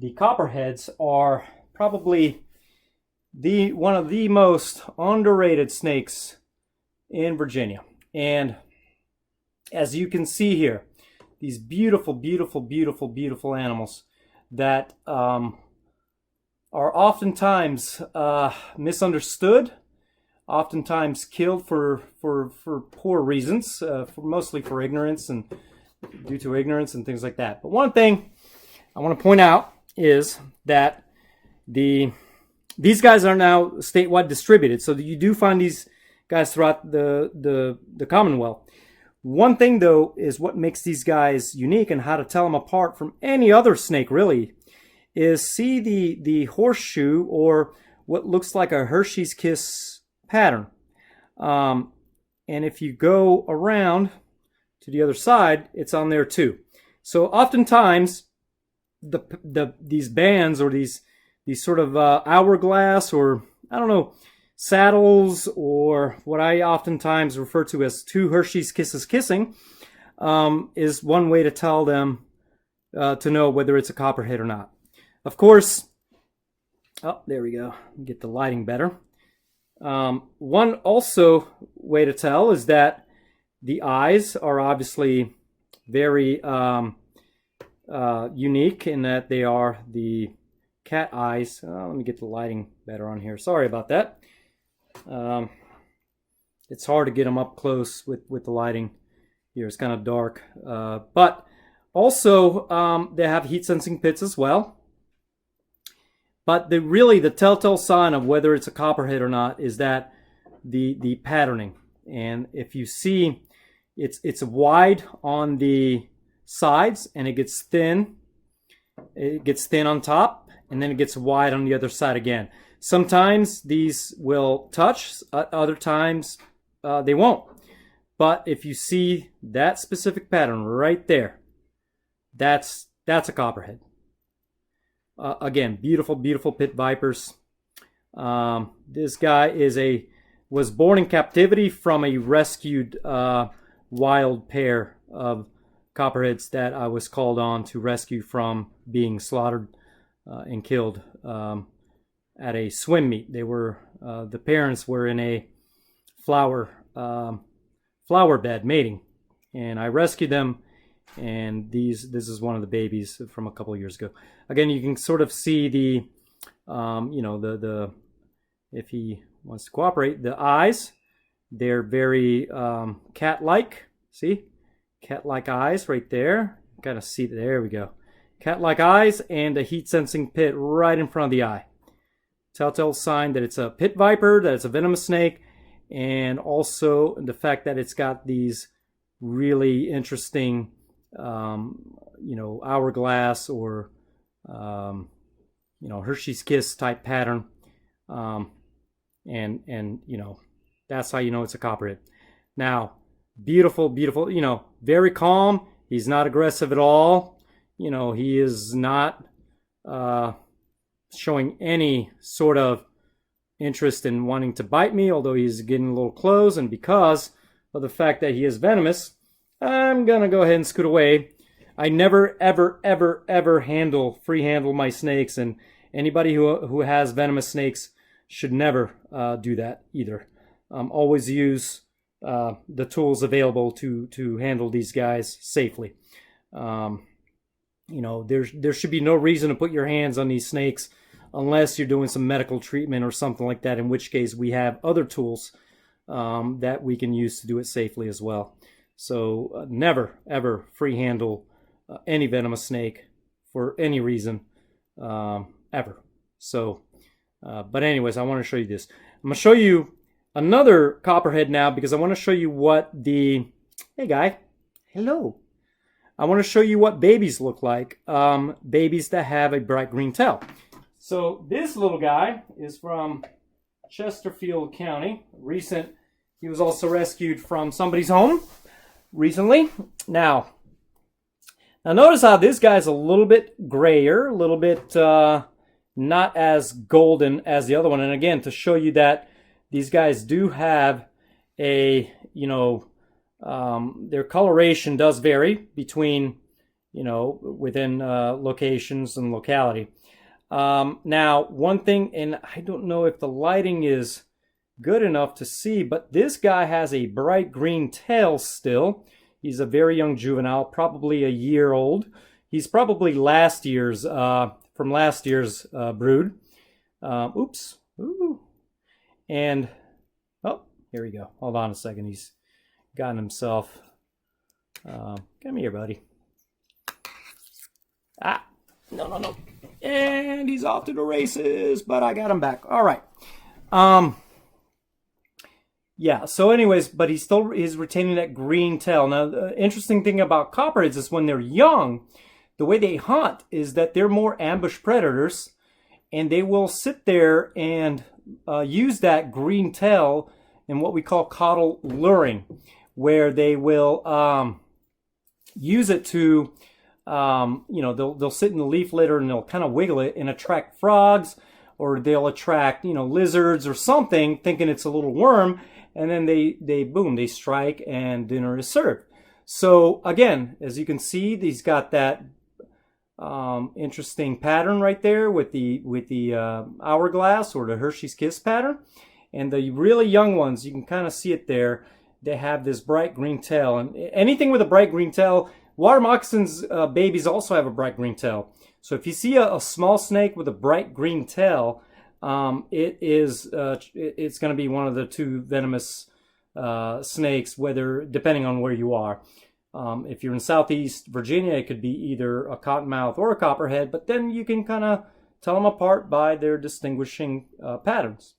the copperheads are probably one of the most underrated snakes in Virginia. And as you can see here, these beautiful, beautiful, beautiful, beautiful animals that are oftentimes misunderstood, oftentimes killed for poor reasons, mostly for ignorance and due to ignorance and things like that. But one thing I want to point out is that these guys are now statewide distributed, so that you do find these guys throughout the Commonwealth. One thing though is what makes these guys unique and how to tell them apart from any other snake really is see the horseshoe, or what looks like a Hershey's Kiss pattern. And if you go around to the other side, it's on there too. So oftentimes these bands, or these sort of hourglass, or I don't know, saddles, or what I oftentimes refer to as two Hershey's Kisses kissing, is one way to tell them to know whether it's a copperhead or not. Of course, oh, there we go. Get the lighting better. One also way to tell is that the eyes are obviously very unique in that they are the cat eyes. Let me get the lighting better on here. Sorry about that. It's hard to get them up close with the lighting here. It's kind of dark. But also they have heat sensing pits as well. But the telltale sign of whether it's a copperhead or not is that the patterning. And if you see, it's wide on the sides and it gets thin. It gets thin on top and then it gets wide on the other side again. Sometimes these will touch, other times they won't. But if you see that specific pattern right there, that's a copperhead. Again, beautiful, beautiful pit vipers. This guy was born in captivity from a rescued wild pair of copperheads that I was called on to rescue from being slaughtered and killed at a swim meet. They were the parents were in a flower bed mating, and I rescued them. And this is one of the babies from a couple of years ago. Again, you can sort of see the if he wants to cooperate, the eyes, they're very cat-like. See, cat-like eyes right there. Kind of see, there we go. Cat-like eyes and a heat-sensing pit right in front of the eye. Telltale sign that it's a pit viper, that it's a venomous snake, and also the fact that it's got these really interesting hourglass or Hershey's Kiss type pattern, and that's how you know it's a copperhead. Now, beautiful, very calm. He's not aggressive at all. He is not showing any sort of interest in wanting to bite me, although he's getting a little close, and because of the fact that he is venomous, I'm gonna go ahead and scoot away. I never, ever, ever, ever free handle my snakes, and anybody who has venomous snakes should never do that either. Always use the tools available to handle these guys safely. There should be no reason to put your hands on these snakes unless you're doing some medical treatment or something like that, in which case we have other tools that we can use to do it safely as well. So never, ever free handle any venomous snake for any reason, ever. So, but anyways, I want to show you this. I'm going to show you another copperhead now because I want to show you what hey guy, hello. I want to show you what babies look like, babies that have a bright green tail. So this little guy is from Chesterfield County. He was also rescued from somebody's home recently. Now notice how this guy's a little bit grayer, a little bit not as golden as the other one. And again, to show you that these guys do have a, their coloration does vary between, you know, within locations and locality. Now, one thing, and I don't know if the lighting is good enough to see, but this guy has a bright green tail still. He's a very young juvenile, probably a year old. He's probably last year's, from last year's brood. Oops. Ooh. And, oh, here we go. Hold on a second. He's gotten himself. Come here, buddy. Ah, no, no, no. And he's off to the races, but I got him back. All right. Yeah, so anyways, but he's retaining that green tail. Now, the interesting thing about copperheads is when they're young, the way they hunt is that they're more ambush predators, and they will sit there and use that green tail in what we call caudal luring, where they will use it to, you know, they'll sit in the leaf litter and they'll kind of wiggle it and attract frogs, or they'll attract, you know, lizards or something, thinking it's a little worm, and then they strike and dinner is served. So again, as you can see, he's got that interesting pattern right there with the hourglass or the Hershey's Kiss pattern. And the really young ones, you can kind of see it there. They have this bright green tail, and anything with a bright green tail, water moccasins babies also have a bright green tail. So if you see a small snake with a bright green tail, it's going to be one of the two venomous snakes, depending on where you are. If you're in Southeast Virginia, it could be either a cottonmouth or a copperhead, but then you can kind of tell them apart by their distinguishing patterns.